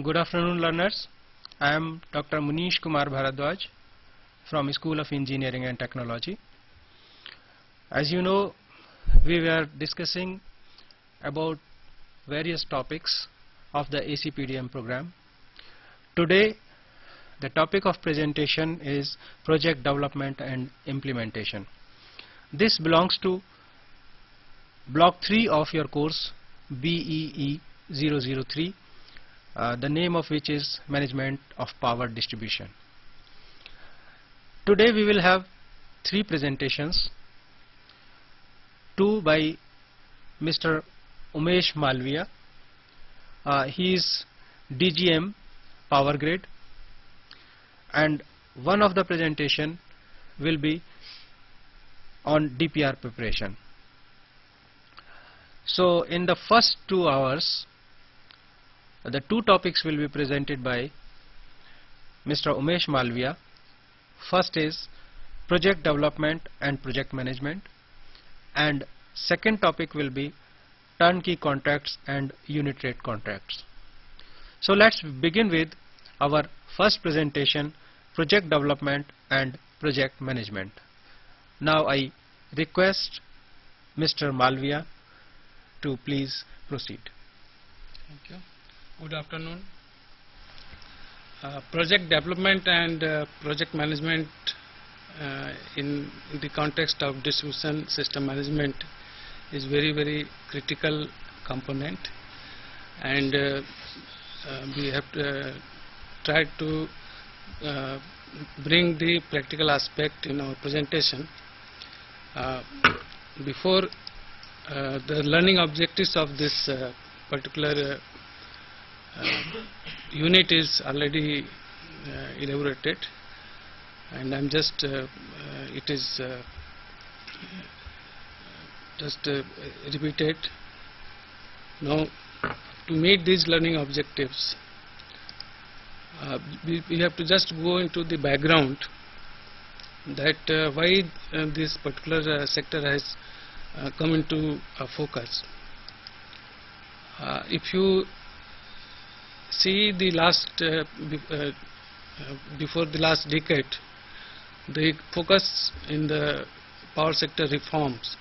Good afternoon, learners. I am Dr. Munish Kumar Bharadwaj from School of Engineering and Technology. As you know, we were discussing about various topics of the ACPDM program. Today, the topic of presentation is project development and implementation. This belongs to block 3 of your course BEE 003, the name of which is Management of Power Distribution. Today we will have 3 presentations, 2 by Mr. Umesh Malviya. He is DGM Power Grid, and one of the presentation will be on DPR preparation. So in the first 2 hours, the 2 topics will be presented by Mr. Umesh Malviya. First is project development and project management, and second topic will be turnkey contracts and unit rate contracts. So let's begin with our first presentation, project development and project management. Now I request Mr. Malviya to please proceed. Thank you. Good afternoon. Project development and project management in the context of distribution system management is very critical component, and we have to try to bring the practical aspect in our presentation. Before the learning objectives of this particular unit is already elaborated, and I'm just repeated. Now, to meet these learning objectives, we have to just go into the background that why this particular sector has come into focus. If you see the last before the last decade, the focus in the power sector reforms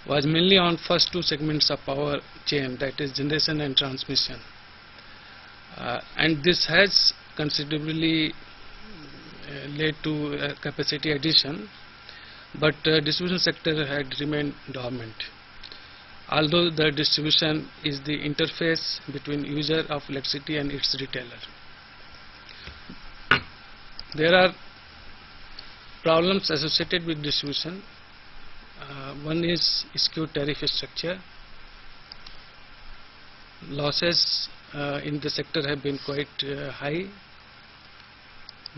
was mainly on first 2 segments of power chain, that is generation and transmission, and this has considerably led to capacity addition, but distribution sector had remained dormant, although the distribution is the interface between user of electricity and its retailer. There are problems associated with distribution. One is skewed tariff structure. Losses in the sector have been quite high.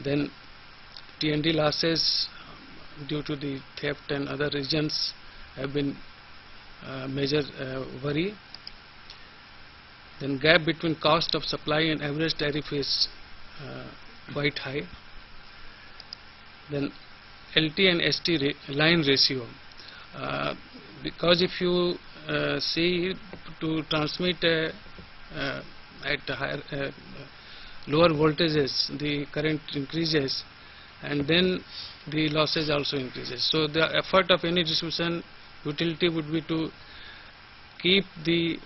Then T&D losses due to the theft and other reasons have been major worry. Then gap between cost of supply and average tariff is quite high. Then LT and ST line ratio, because if you see to transmit at higher lower voltages, the current increases, and then the losses also increases. So the effort of any distribution utility would be to keep the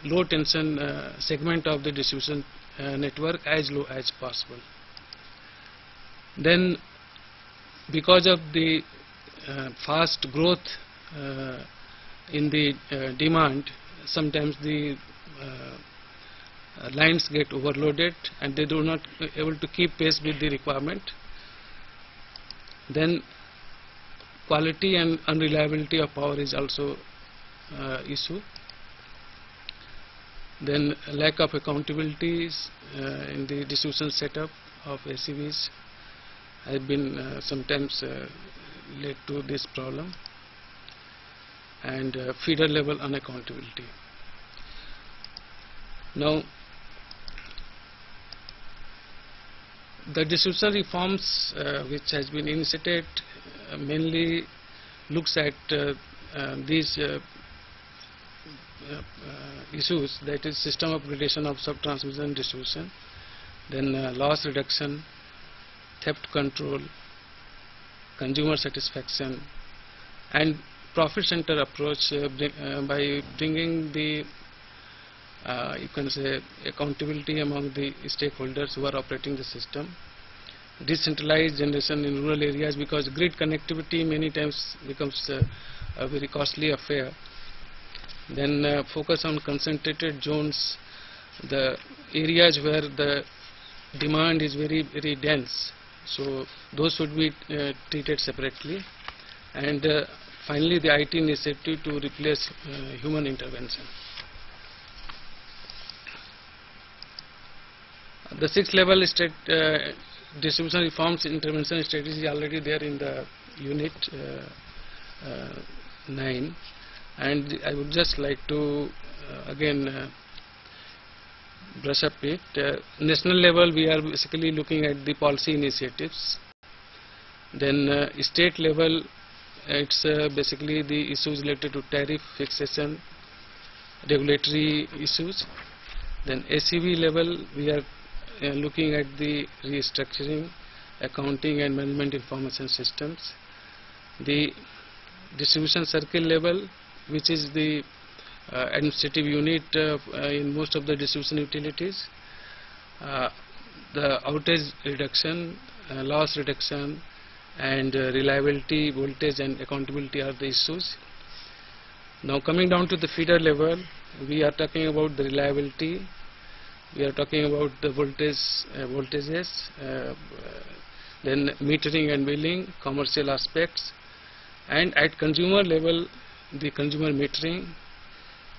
low tension segment of the distribution network as low as possible. Then because of the fast growth in the demand, sometimes the lines get overloaded and they do not able to keep pace with the requirement. Then quality and unreliability of power is also issue. Then lack of accountability in the distribution setup of ACVs has been sometimes led to this problem, and feeder level unaccountability. Now, the distribution reforms which has been initiated mainly looks at these issues, that is system upgradation of sub-transmission and distribution, then loss reduction, theft control, consumer satisfaction, and profit center approach by bringing the you can say accountability among the stakeholders who are operating the system. Decentralized generation in rural areas, because grid connectivity many times becomes a very costly affair. Then focus on concentrated zones, the areas where the demand is very dense, so those should be treated separately. And finally, the IT initiative to replace human intervention. The 6th level distribution reforms intervention strategy is already there in the unit 9, and I would just like to again brush up it. National level, we are basically looking at the policy initiatives. Then state level, it's basically the issues related to tariff fixation, regulatory issues. Then ACV level, we are looking at the restructuring, accounting and management information systems. The distribution circle level, which is the administrative unit in most of the distribution utilities. The outage reduction, loss reduction, and reliability, voltage and accountability are the issues. Now coming down to the feeder level, we are talking about the reliability, we are talking about the voltages, then metering and billing, commercial aspects, and at consumer level, the consumer metering,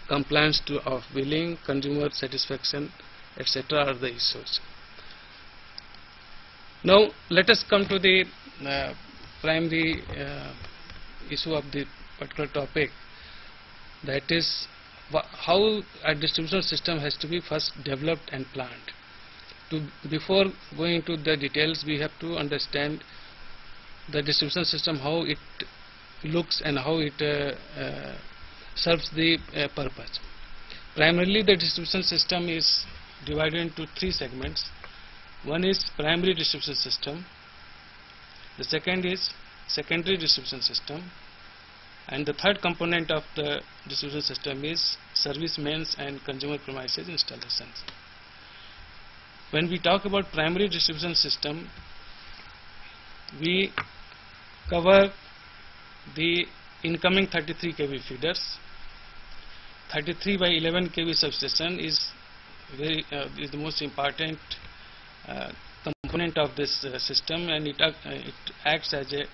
compliance of billing, consumer satisfaction, etc. are the issues. Now let us come to the primary issue of the particular topic, that is how a distribution system has to be first developed and planned. Before going into the details, we have to understand the distribution system, how it looks and how it serves the purpose. Primarily, the distribution system is divided into 3 segments. One is primary distribution system, the second is secondary distribution system, and the third component of the distribution system is service mains and consumer premises installations. When we talk about primary distribution system, we cover the incoming 33 kV feeders. 33 by 11 kV substation is the most important component of this system, and it acts as a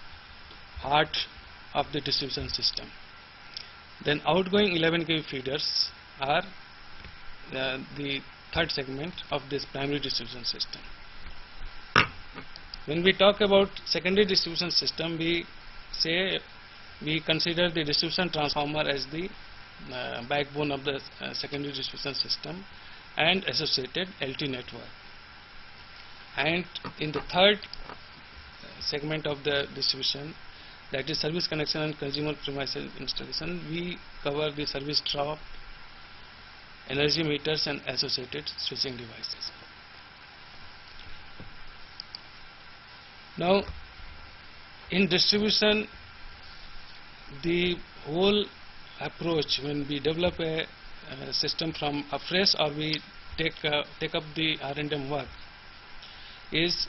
heart of the distribution system. Then outgoing 11 kV feeders are the third segment of this primary distribution system. When we talk about secondary distribution system, we consider the distribution transformer as the backbone of the secondary distribution system and associated LT network. And in the third segment of the distribution, that is service connection and consumer premises installation, we cover the service drop, energy meters and associated switching devices. Now in distribution, the whole approach, when we develop a system from afresh or we take up the R&M work, is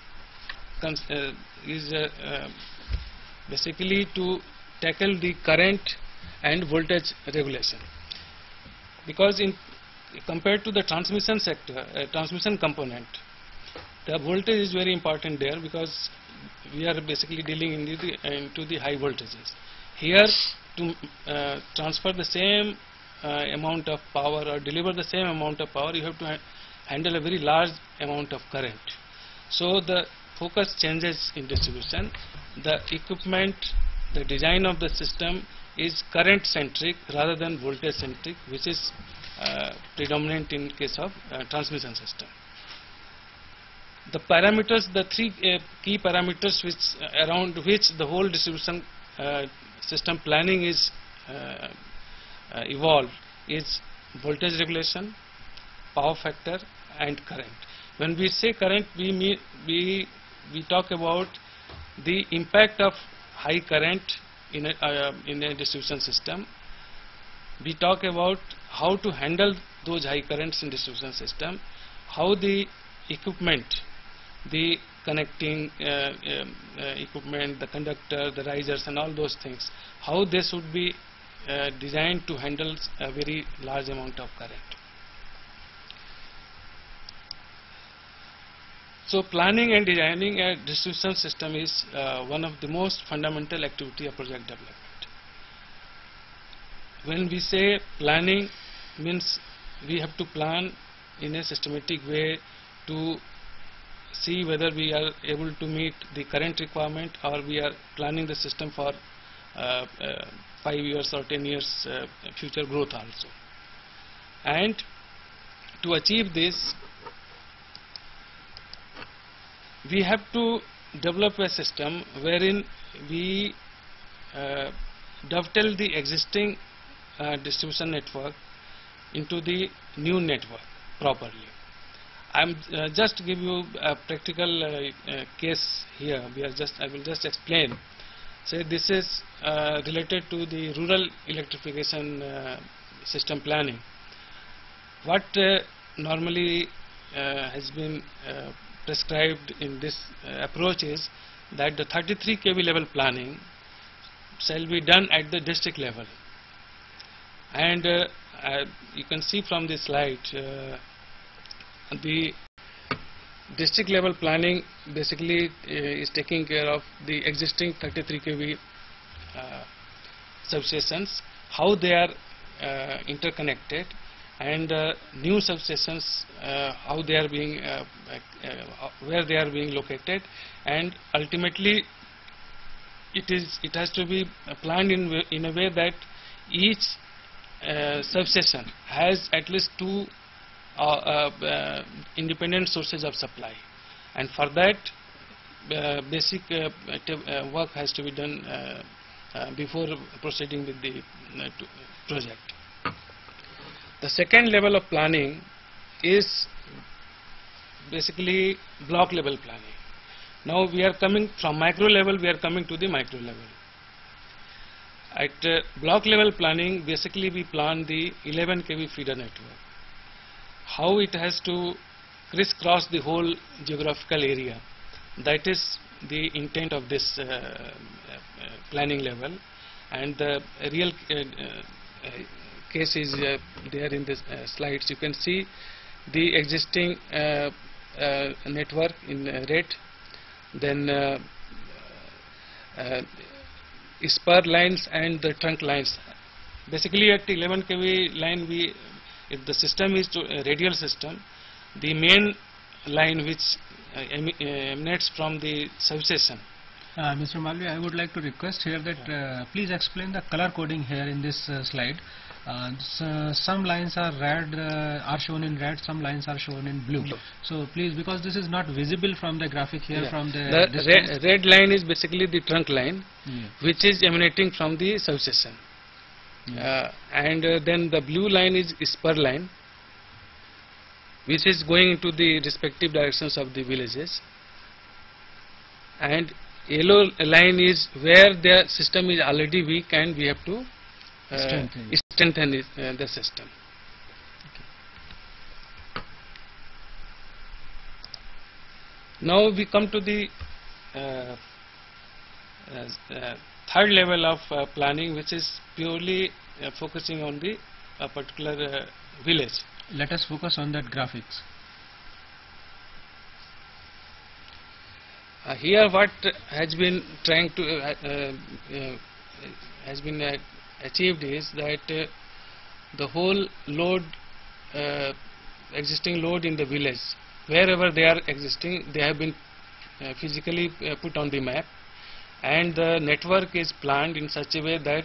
basically to tackle the current and voltage regulation, because compared to the transmission sector, transmission component, the voltage is very important there, because we are basically dealing into the high voltages. Here, to transfer the same amount of power or deliver the same amount of power, you have to handle a very large amount of current. So the focus changes in distribution. The equipment, the design of the system is current centric rather than voltage centric, which is predominant in case of transmission system. The parameters, the 3 key parameters around which the whole distribution system planning is evolved, is voltage regulation, power factor and current. When we say current, we talk about the impact of high current in a distribution system. We talk about how to handle those high currents in distribution system, how the equipment, the connecting equipment, the conductor, the risers and all those things, how they should be designed to handle a very large amount of current. So planning and designing a distribution system is one of the most fundamental activity of project development. When we say planning, means we have to plan in a systematic way to see whether we are able to meet the current requirement, or we are planning the system for 5 years or 10 years future growth also. And to achieve this, we have to develop a system wherein we dovetail the existing distribution network into the new network properly. I'm just give you a practical case here. I will just explain. Say this is related to the rural electrification system planning. What normally has been prescribed in this approach is that the 33 kV level planning shall be done at the district level. And you can see from this slide, the district level planning basically is taking care of the existing 33 kV substations, how they are interconnected, and new substations, how they are being where they are being located, and ultimately it has to be planned in a way that each substation has at least 2 independent sources of supply, and for that basic work has to be done before proceeding with the project. The second level of planning is basically block level planning. Now we are coming from macro level, we are coming to the micro level. At block level planning, basically we plan the 11 kV feeder network, how it has to crisscross the whole geographical area. That is the intent of this planning level, and the real case is there in this slides. You can see the existing network in red, then spur lines and the trunk lines. Basically at 11 kV line, if the system is a radial system, the main line which emanates from the substation. Mr. Malvi, I would like to request here that please explain the color coding here in this slide. Some lines are red, are shown in red, some lines are shown in blue. So please, because this is not visible from the graphic here, from the red line is basically the trunk line, which is emanating from the substation. And then the blue line is spur line, which is going into the respective directions of the villages, and yellow line is where the system is already weak and we have to strengthen the system. Now we come to the third level of planning, which is purely focusing on the particular village. Let us focus on that graphics. Here what has been trying to achieved is that the whole load, existing load in the village, wherever they are existing, they have been physically put on the map, and the network is planned in such a way that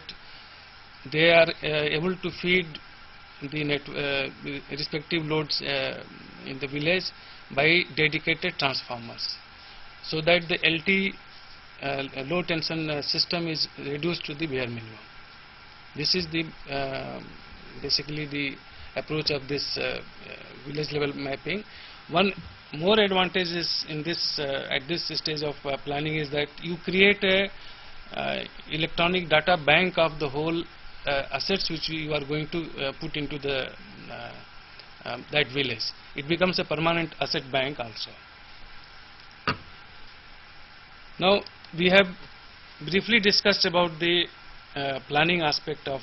they are able to feed the respective loads in the village by dedicated transformers, so that the LT low tension system is reduced to the bare minimum. This is the basically the approach of this village level mapping. One more advantage is in this at this stage of planning is that you create a electronic data bank of the whole assets which you are going to put into the that village. It becomes a permanent asset bank also. Now we have briefly discussed about the planning aspect of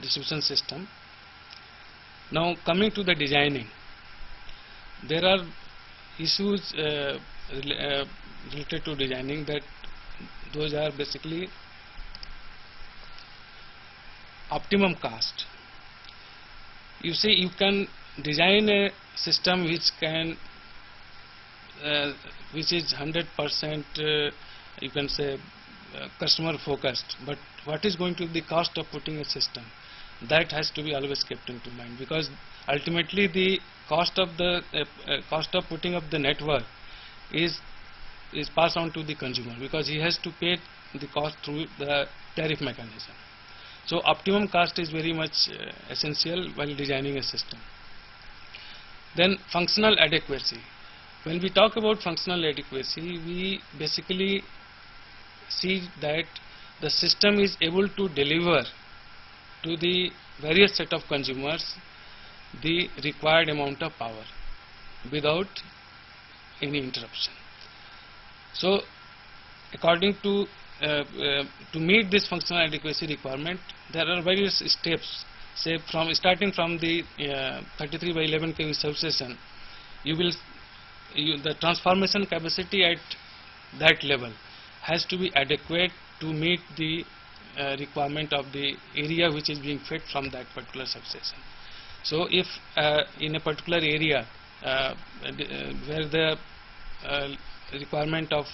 distribution system. Now coming to the designing, there are issues related to designing, that those are basically optimum cost. You see, you can design a system which can which is 100% you can say customer focused, but what is going to be the cost of putting a system? That has to be always kept into mind, because ultimately the cost of the cost of putting up the network is passed on to the consumer, because he has to pay the cost through the tariff mechanism. So optimum cost is very much essential while designing a system. Then functional adequacy. When we talk about functional adequacy, we basically see that the system is able to deliver to the various set of consumers the required amount of power without any interruption. So according to meet this functional adequacy requirement, there are various steps. Say starting from the 33 by 11 kV substation, the transformation capacity at that level has to be adequate to meet the requirement of the area which is being fed from that particular substation. So if in a particular area where the requirement of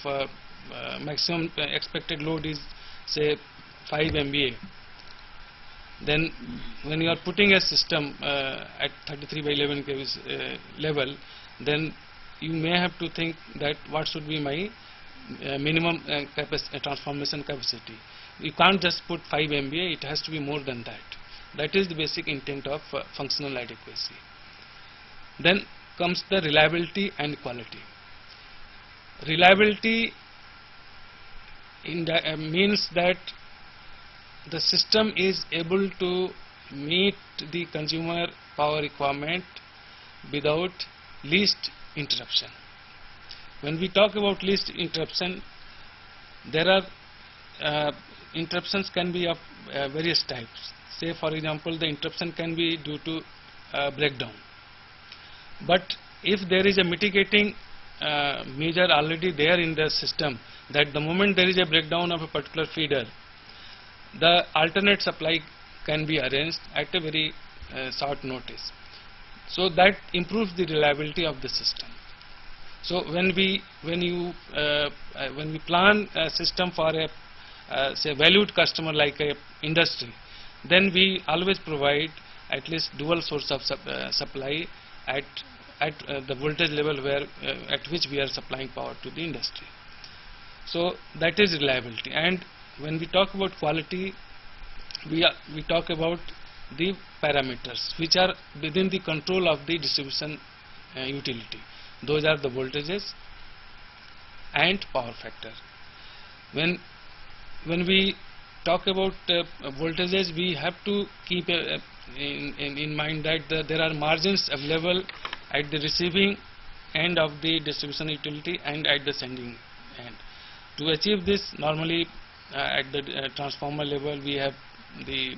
maximum expected load is say 5 MVA, then when you are putting a system at 33 by 11 kV level, then you may have to think that what should be my minimum transformation capacity. You can't just put 5 MVA, it has to be more than that. That is the basic intent of functional adequacy. Then comes the reliability and quality. Reliability means that the system is able to meet the consumer power requirement without least interruption. When we talk about least interruption, there are interruptions can be of various types. Say for example, the interruption can be due to breakdown. But if there is a mitigating measure already there in the system, that the moment there is a breakdown of a particular feeder, the alternate supply can be arranged at a very short notice. So that improves the reliability of the system. So when we plan a system for a say valued customer like a industry, then we always provide at least dual source of supply at the voltage level where at which we are supplying power to the industry. So that is reliability. And when we talk about quality, we talk about the parameters which are within the control of the distribution utility. Those are the voltages and power factor. When we talk about voltages, we have to keep in mind that there are margins available at the receiving end of the distribution utility and at the sending end. To achieve this, normally at the transformer level we have the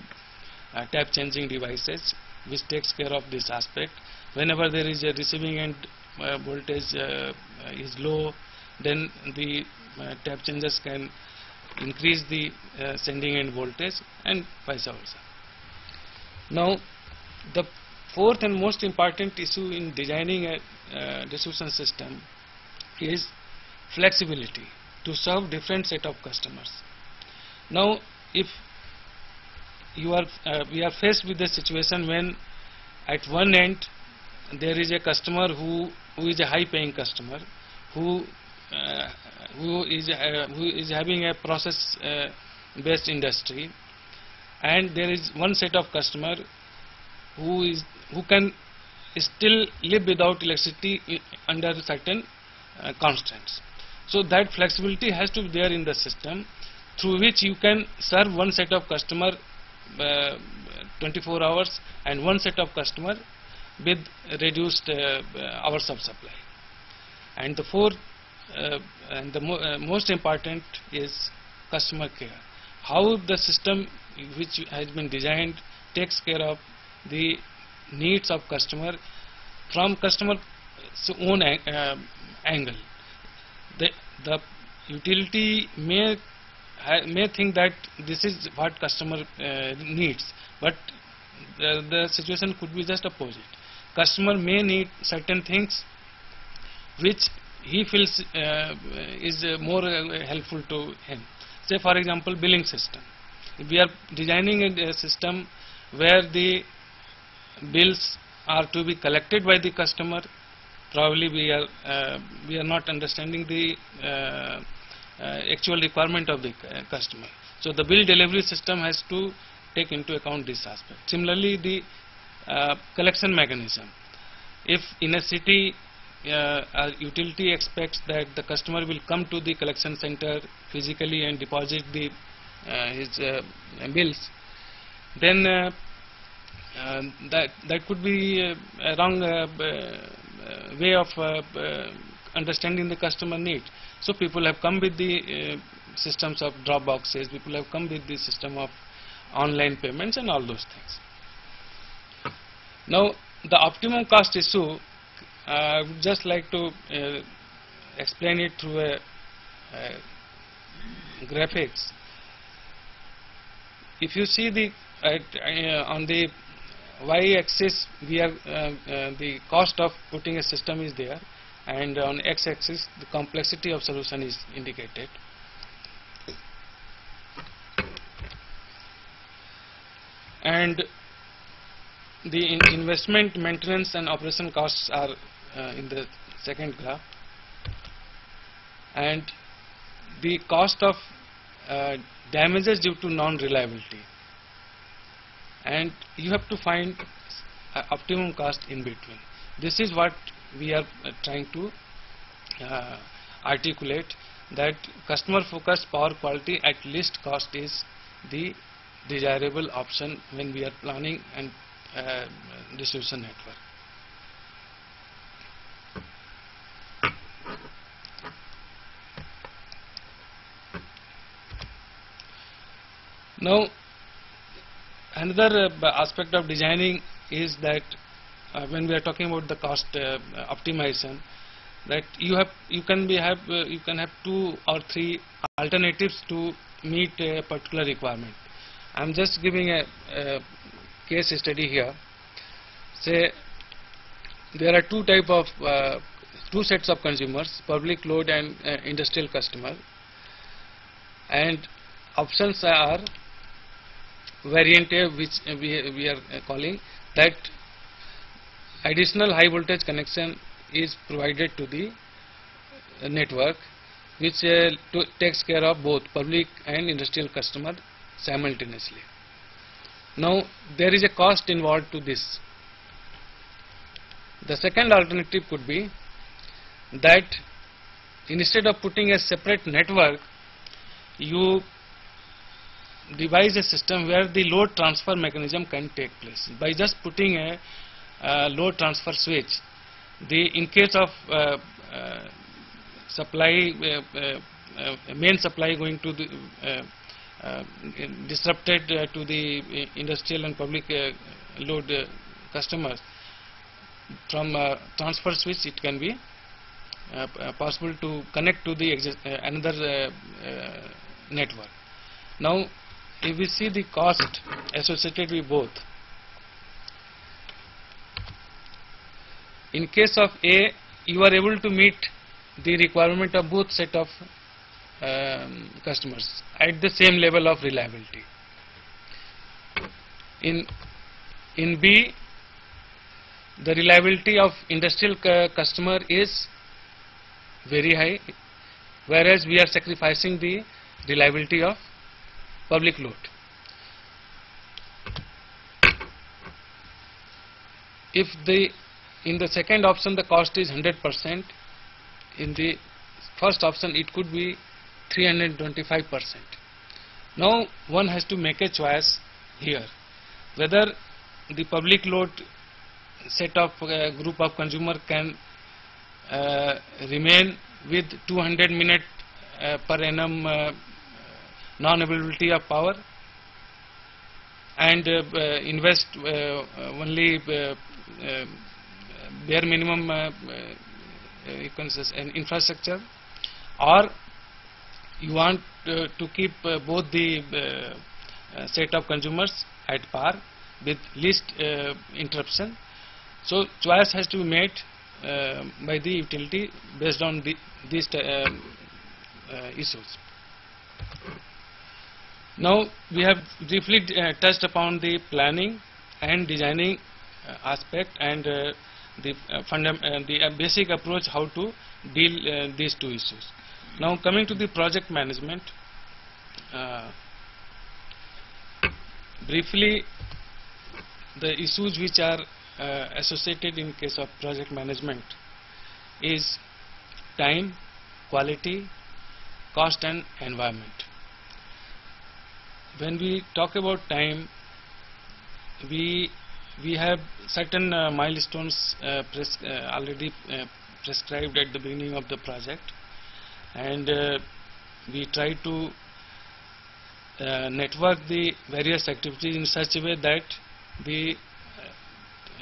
tap changing devices which takes care of this aspect. Whenever there is a receiving end voltage is low, then the tap changers can increase the sending end voltage and vice versa. Now the fourth and most important issue in designing a distribution system is flexibility to serve different set of customers. Now if we are faced with a situation when at one end there is a customer who is a high paying customer, who is having a process based industry, and there is one set of customer who can still live without electricity under certain constraints. So that flexibility has to be there in the system, through which you can serve one set of customer 24 hours and one set of customer with reduced hours of supply. And the fourth and the most important is customer care. How the system which has been designed takes care of the needs of customer from customer's own angle. The utility may think that this is what customer needs, but the situation could be just opposite. Customer may need certain things which he feels is more helpful to him. Say for example, billing system. If we are designing a system where the bills are to be collected by the customer, probably we are not understanding the actual requirement of the customer. So the bill delivery system has to take into account this aspect. Similarly, the collection mechanism. If in a city a utility expects that the customer will come to the collection center physically and deposit the his bills, then that could be a wrong way of understanding the customer need. So people have come with the systems of drop boxes, people have come with the system of online payments and all those things. Now the optimum cost issue, I would just like to explain it through a graphics. If you see the on the y-axis, we have the cost of putting a system is there, and on x-axis the complexity of solution is indicated. And the investment, maintenance and operation costs are in the second graph, and the cost of damages due to non-reliability, and you have to find optimum cost in between. This is what we are trying to articulate, that customer focused power quality at least cost is the desirable option when we are planning and distribution network. Now another aspect of designing is that when we are talking about the cost optimization, that you can have 2 or 3 alternatives to meet a particular requirement. I am just giving a case study here. Say there are two sets of consumers, public load and industrial customer, and options are variant A, which we are calling that additional high voltage connection is provided to the network, which takes care of both public and industrial customer simultaneously. Now there is a cost involved to this. The second alternative could be that instead of putting a separate network, you devise a system where the load transfer mechanism can take place. By just putting a load transfer switch, in case of supply, main supply going to the disrupted to the industrial and public load customers, from transfer switch it can be possible to connect to the another network. Now if we see the cost associated with both, in case of A, you are able to meet the requirement of both set of customers at the same level of reliability. In B, the reliability of industrial customer is very high, whereas we are sacrificing the reliability of public load. if in the second option the cost is 100%, in the first option it could be 325%. Now one has to make a choice here, whether the public load set of group of consumer can remain with 200 minute per annum non-availability of power, and invest only bare minimum you can say an infrastructure, or you want to keep both the set of consumers at par with least interruption. So choice has to be made by the utility based on these issues. Now we have briefly touched upon the planning and designing aspect, and the basic approach how to deal these two issues. Now coming to the project management, briefly the issues which are associated in case of project management is time, quality, cost and environment. When we talk about time, we have certain milestones already prescribed at the beginning of the project, and we try to network the various activities in such a way that the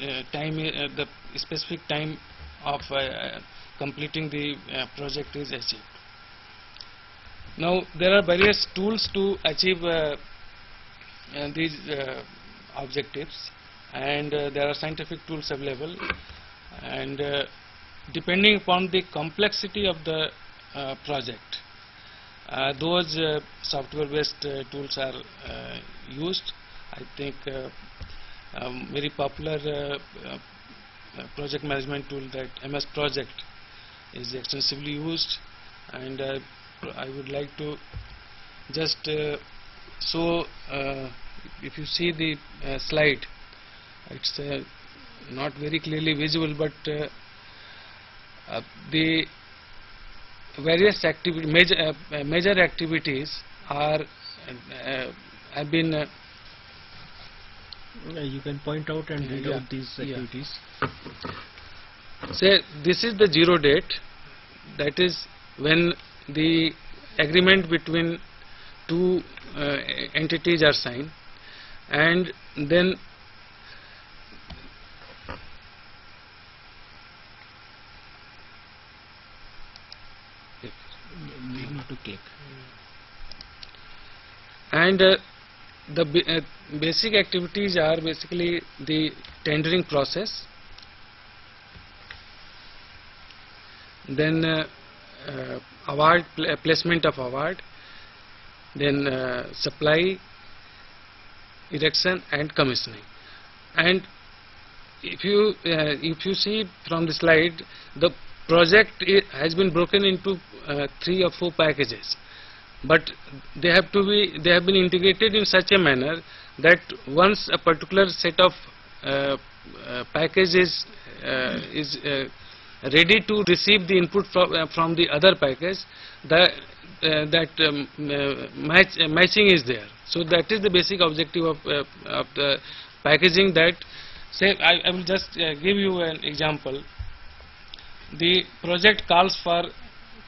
the specific time of completing the project is achieved. Now there are various tools to achieve these objectives, and there are scientific tools available, and depending upon the complexity of the project, those software based tools are used. I think very popular project management tool, that MS Project, is extensively used, and I would like to just show, if you see the slide, it's not very clearly visible, but the various major activities are have been you can point out and read out these activities. Say this is the zero date, that is when the agreement between two entities are signed, and then you need to click. And the basic activities are basically the tendering process, then award placement of award, then supply, erection and commissioning. And if you see from the slide, the project has been broken into 3 or 4 packages, but they have been integrated in such a manner that once a particular set of package is ready to receive the input from the other package, matching is there. So that is the basic objective of the packaging. That, say, I will just give you an example. The project calls for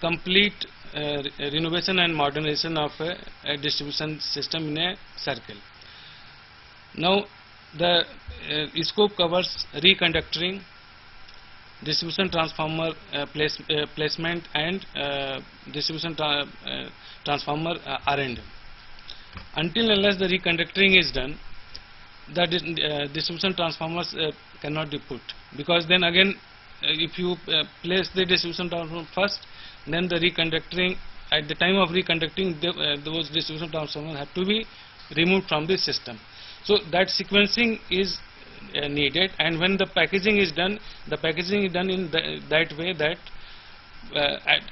complete renovation and modernization of a distribution system in a circle. Now the scope covers reconductoring, distribution transformer placement and distribution transformer R&M. Until unless the reconductoring is done, the distribution transformers cannot be put, because then again if you place the distribution transformer first, then the reconductoring, at the time of reconducting, those distribution transformers have to be removed from the system. So that sequencing is needed, and when the packaging is done, the packaging is done in that way that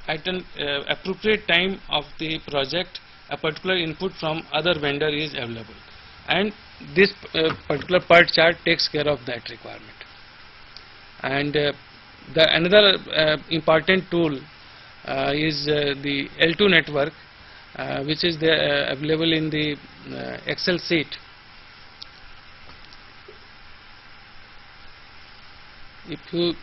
at an appropriate time of the project, a particular input from other vendor is available, and this particular part chart takes care of that requirement. And the another important tool is the L2 network, which is available in the Excel sheet. If you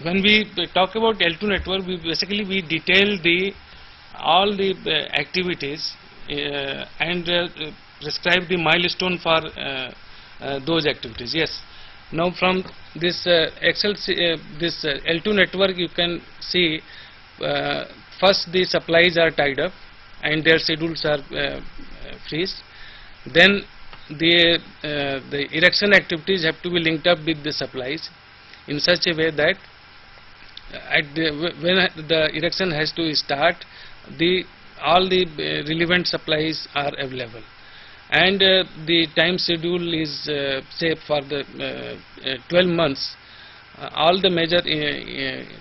when we talk about L2 network, we basically detail all the activities and prescribe the milestone for those activities. Yes. Now from this this L2 network, you can see first the supplies are tied up and their schedules are freezed. Then the erection activities have to be linked up with the supplies in such a way that when the erection has to start, all the relevant supplies are available, and the time schedule is say for the 12 months. All the major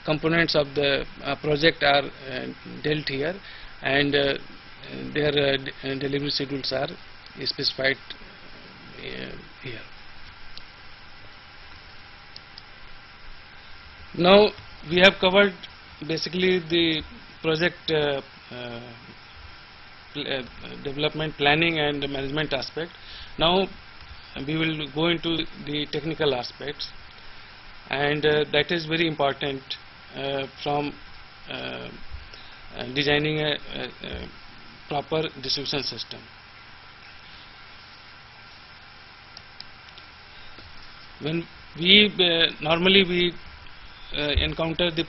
components of the project are dealt here, and their delivery schedules are specified here. Now we have covered basically the project development, planning and management aspect. Now we will go into the technical aspects, and that is very important from designing a proper distribution system. When we normally we encounter the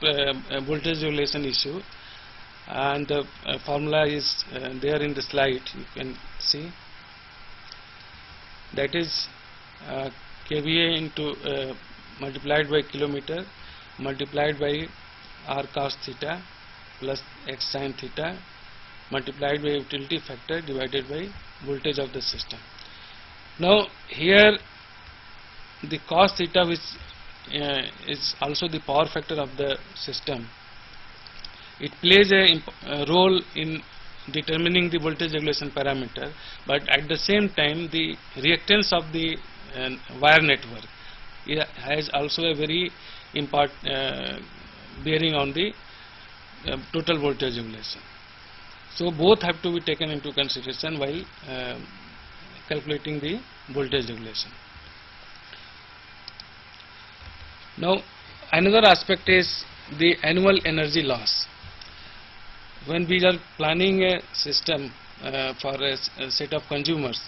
voltage regulation issue, and the formula is there in the slide. You can see that is kVA into multiplied by kilometer multiplied by R cos theta plus X sin theta multiplied by utility factor divided by voltage of the system. Now here the cos theta, which is also the power factor of the system, it plays a role in determining the voltage regulation parameter, but at the same time the reactance of the wire network has also a very important bearing on the total voltage regulation. So both have to be taken into consideration while calculating the voltage regulation. Now another aspect is the annual energy loss. When we are planning a system for a set of consumers,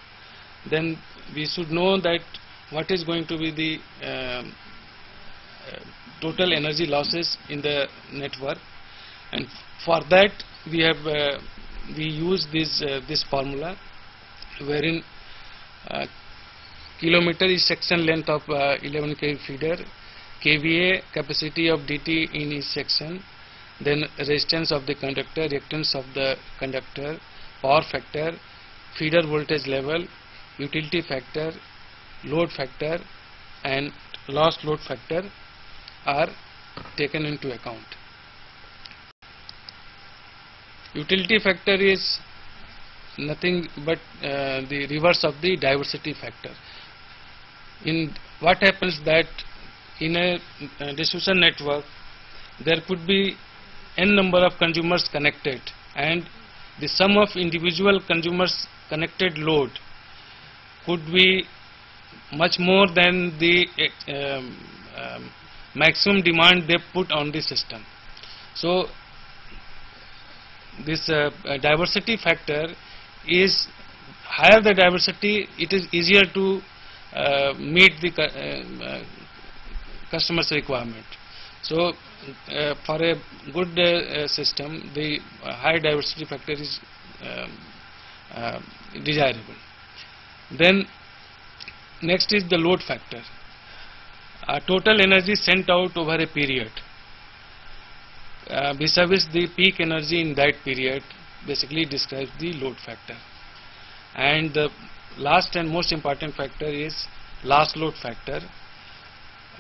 then we should know that what is going to be the total energy losses in the network, and for that we have we use this formula, wherein kilometer is section length of 11 kV feeder, kVA capacity of DT in each section, then resistance of the conductor, reactance of the conductor, power factor, feeder voltage level, utility factor, load factor and lost load factor are taken into account. Utility factor is nothing but the reverse of the diversity factor. In what happens that in a distribution network there could be n number of consumers connected, and the sum of individual consumers connected load could be much more than the maximum demand they put on the system. So this diversity factor is higher the diversity, it is easier to meet the customer's requirement. So for a good system, the high diversity factor is desirable. Then next is the load factor. Total energy sent out over a period vis-a-vis the peak energy in that period basically describes the load factor. And the last and most important factor is last load factor,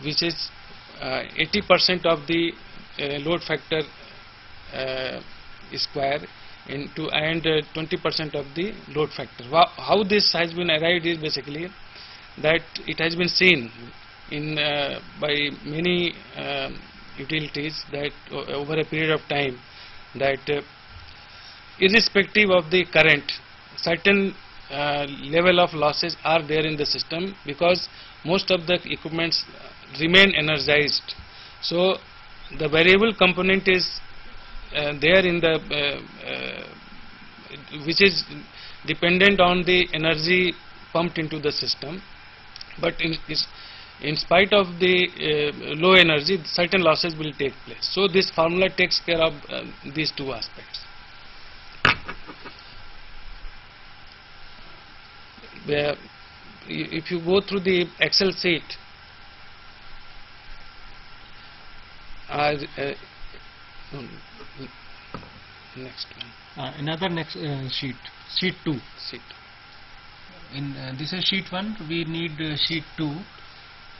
which is 80% of the load factor square into and 20% of the load factor. How this has been arrived is basically that it has been seen in by many utilities that over a period of time that irrespective of the current, certain level of losses are there in the system because most of the equipments remain energized. So the variable component is there in the which is dependent on the energy pumped into the system, but in spite of the low energy, certain losses will take place. So this formula takes care of these two aspects. If you go through the Excel sheet, next one. Another next sheet, sheet 2. Sheet. In this is sheet 1. We need sheet 2.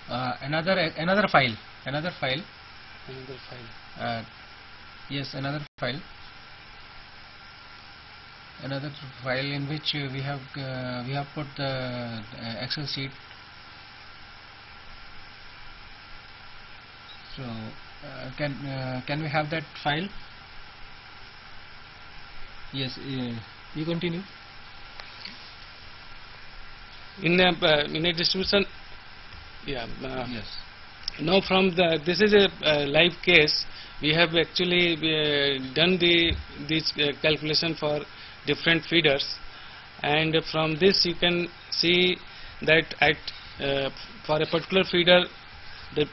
Another file. Another file. Yes, another file. Another file in which we have put the Excel sheet. So can we have that file? Yes, you continue. In a distribution, yeah. Yes. Now from this is a live case. We have actually done this calculation for different feeders, and from this you can see that at for a particular feeder, the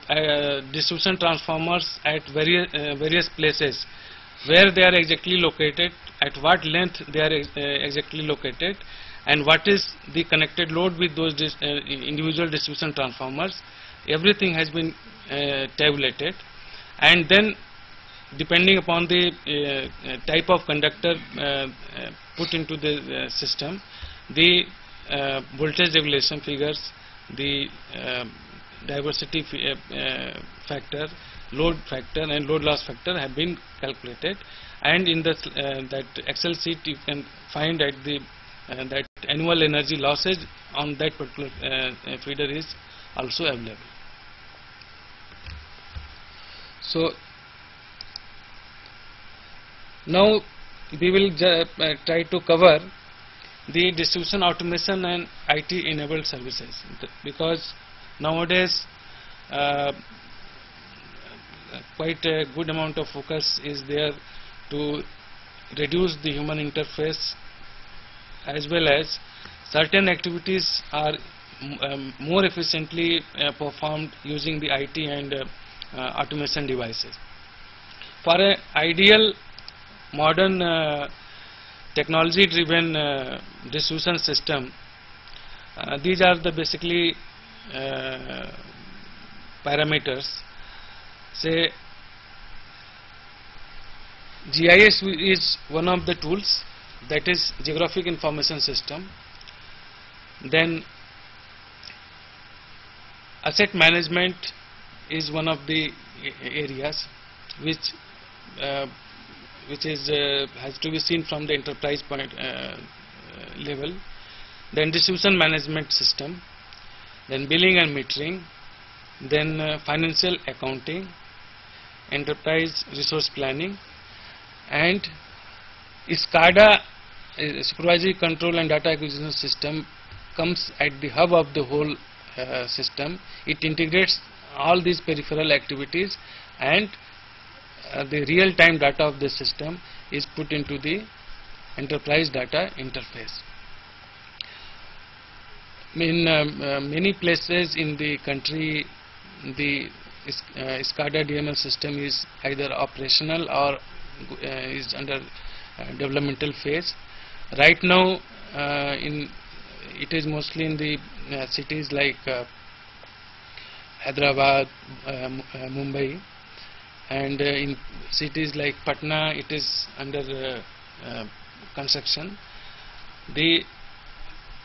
distribution transformers at various places, where they are exactly located, at what length they are exactly located, and what is the connected load with those individual distribution transformers. Everything has been tabulated, and then depending upon the type of conductor put into the system, the voltage regulation figures, the diversity factor, load factor and load loss factor have been calculated, and in the that Excel sheet you can find that the that annual energy losses on that particular feeder is also available. So now we will try to cover the distribution automation and IT enabled services, because nowadays quite a good amount of focus is there to reduce the human interface, as well as certain activities are more efficiently performed using the IT and automation devices. For an ideal modern technology driven distribution system, these are the basically parameters. Say GIS is one of the tools, that is Geographic Information System. Then asset management is one of the areas which is has to be seen from the enterprise point level. Then distribution management system, then billing and metering, then financial accounting, enterprise resource planning, and SCADA, supervisory control and data acquisition system, comes at the hub of the whole system. It integrates all these peripheral activities, and the real-time data of the system is put into the enterprise data interface. In many places in the country, the SCADA DMS system is either operational or is under developmental phase. Right now, it is mostly in the cities like Hyderabad, Mumbai, and in cities like Patna it is under construction. The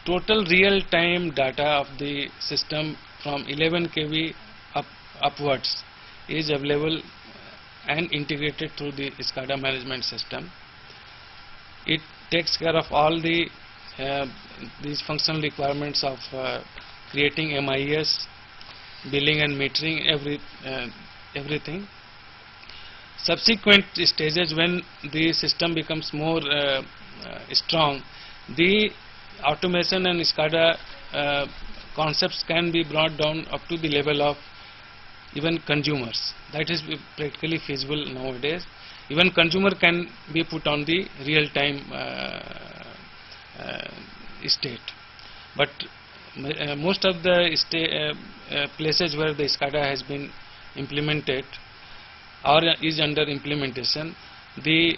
total real-time data of the system from 11 kV upwards is available and integrated through the SCADA management system. It takes care of all the these functional requirements of creating MIS, billing and metering, everything. Subsequent stages, when the system becomes more strong, the automation and SCADA concepts can be brought down up to the level of even consumers. That is practically feasible nowadays. Even consumer can be put on the real-time state. But most of the places where the SCADA has been implemented or is under implementation, the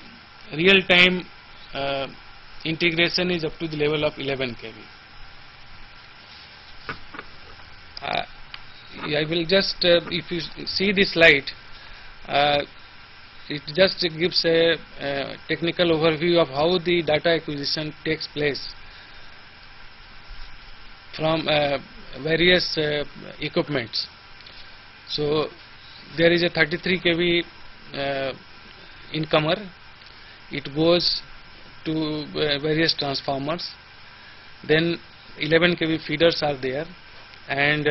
real-time integration is up to the level of 11 kV. I will just, if you see this slide, it just gives a technical overview of how the data acquisition takes place from various equipments. So there is a 33 kV incomer. It goes to various transformers. Then 11 kV feeders are there, and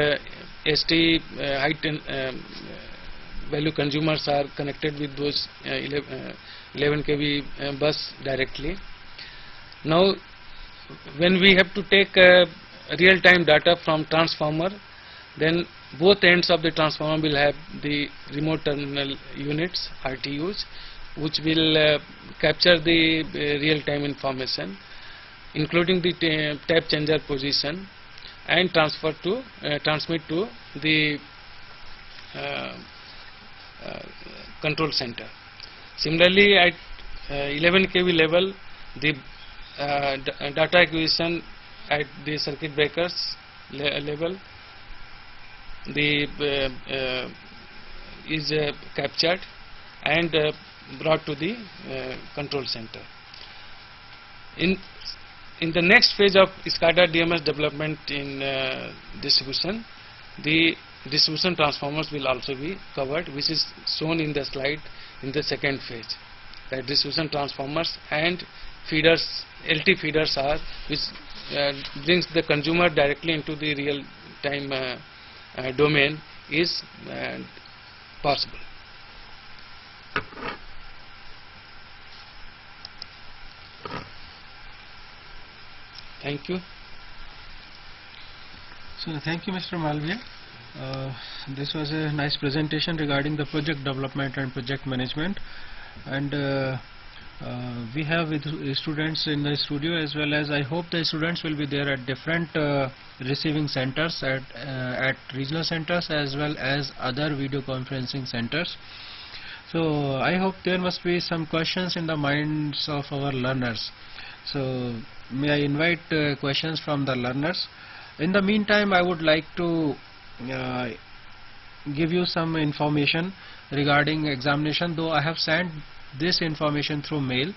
ST high value consumers are connected with those 11 kV bus directly. Now when we have to take real-time data from transformer, then both ends of the transformer will have the remote terminal units, RTUs, which will capture the real-time information, including the tap changer position, and transmit to the control center. Similarly, at 11 kV level, the data acquisition at the circuit breakers level is captured and brought to the control center. In the next phase of SCADA DMS development in distribution, the distribution transformers will also be covered, which is shown in the slide in the second phase. The distribution transformers and feeders, LT feeders are, which brings the consumer directly into the real time domain, is possible. Thank you. So thank you, Mr. Malviya. This was a nice presentation regarding the project development and project management, and we have students in the studio, as well as I hope the students will be there at different receiving centers at regional centers as well as other video conferencing centers. So I hope there must be some questions in the minds of our learners. So may I invite questions from the learners. In the meantime, I would like to give you some information regarding examination, though I have sent this information through mail.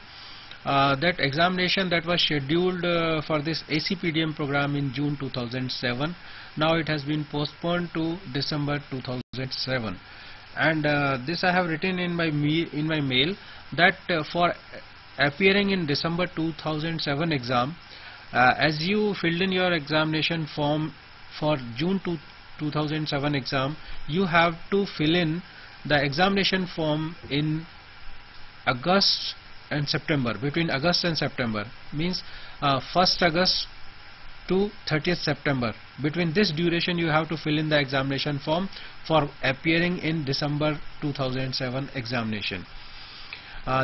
That examination that was scheduled for this ACPDM program in June 2007, now it has been postponed to December 2007, and this I have written in my mail that for appearing in December 2007 exam, as you filled in your examination form for June 2007 exam, you have to fill in the examination form in August and September, between August and September, means 1st August to 30th September. Between this duration you have to fill in the examination form for appearing in December 2007 examination.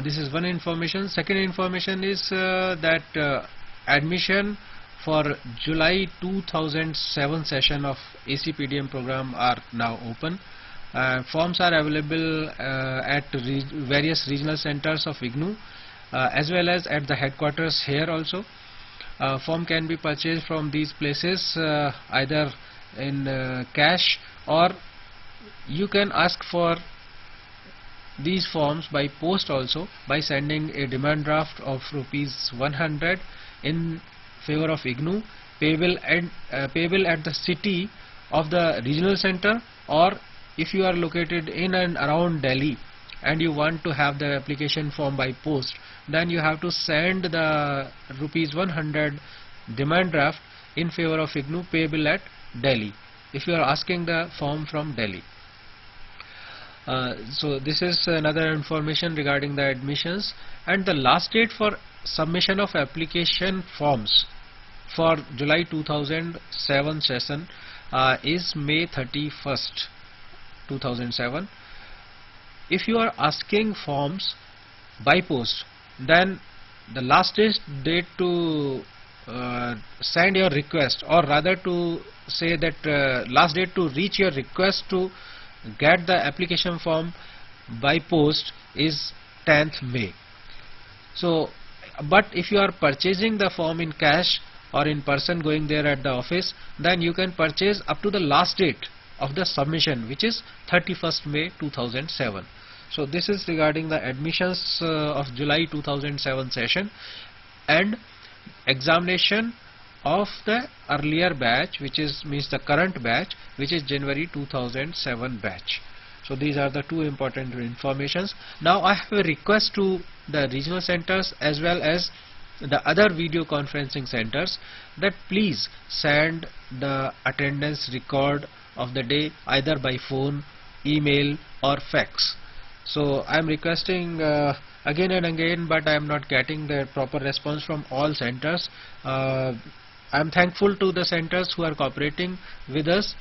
This is one information. Second information is that admission for July 2007 session of ACPDM program are now open. Forms are available at various regional centers of IGNOU as well as at the headquarters here also. Form can be purchased from these places either in cash, or you can ask for these forms by post also by sending a demand draft of ₹100 in favor of IGNOU, payable at the city of the regional center, or if you are located in and around Delhi, and you want to have the application form by post, then you have to send the ₹100 demand draft in favor of IGNOU payable at Delhi, if you are asking the form from Delhi. So this is another information regarding the admissions. And the last date for submission of application forms for July 2007 session is May 31st 2007. If you are asking forms by post, then the last date to send your request, or rather to say that last date to reach your request to get the application form by post is 10th May. So, but if you are purchasing the form in cash or in person going there at the office, then you can purchase up to the last date of the submission, which is 31st May 2007. So this is regarding the admissions of July 2007 session and examination of the earlier batch, which is means the current batch, which is January 2007 batch. So these are the two important informations. Now I have a request to the regional centers as well as the other video conferencing centers that please send the attendance record of the day either by phone, email or fax. So I am requesting again and again, but I am not getting the proper response from all centers. I am thankful to the centers who are cooperating with us.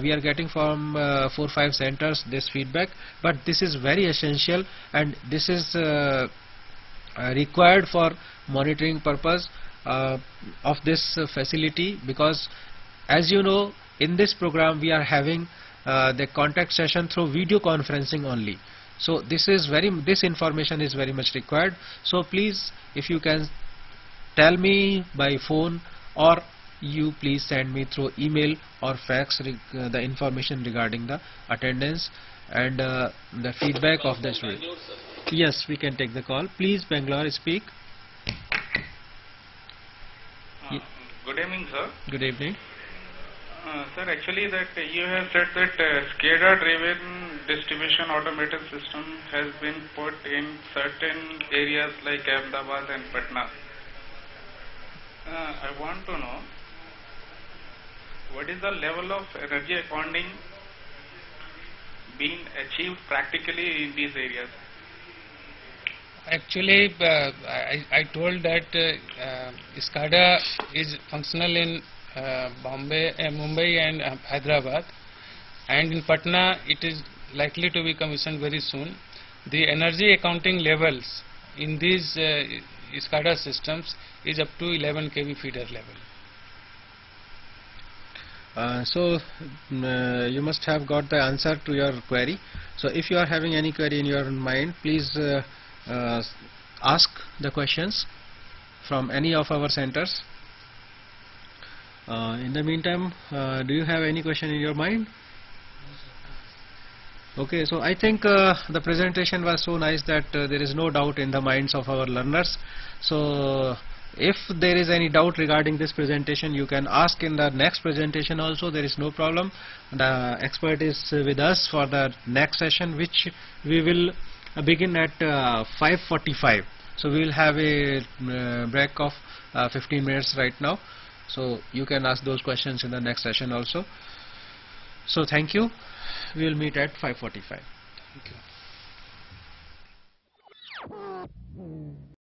We are getting from 4-5 centers this feedback, but this is very essential and this is required for monitoring purpose of this facility, because as you know, in this program we are having the contact session through video conferencing only. So this information is very much required. So please, if you can tell me by phone, or you please send me through email or fax the information regarding the attendance and the feedback of the student. Yes, we can take the call. Please, Bangalore, speak. Good evening, sir. Good evening. Sir, actually that you have said that SCADA driven distribution automated system has been put in certain areas like Ahmedabad and Patna. I want to know what is the level of energy accounting being achieved practically in these areas? Actually, I told that SCADA is functional in Mumbai and Hyderabad, and in Patna it is likely to be commissioned very soon. The energy accounting levels in these SCADA systems is up to 11 kV feeder level. So you must have got the answer to your query. So if you are having any query in your mind, please ask the questions from any of our centers. In the meantime, do you have any question in your mind? Okay, so I think the presentation was so nice that there is no doubt in the minds of our learners. So if there is any doubt regarding this presentation, you can ask in the next presentation also. There is no problem. The expert is with us for the next session, which we will begin at 5:45. So we will have a break of 15 minutes right now. So you can ask those questions in the next session also. So thank you. We will meet at 5:45. Thank you.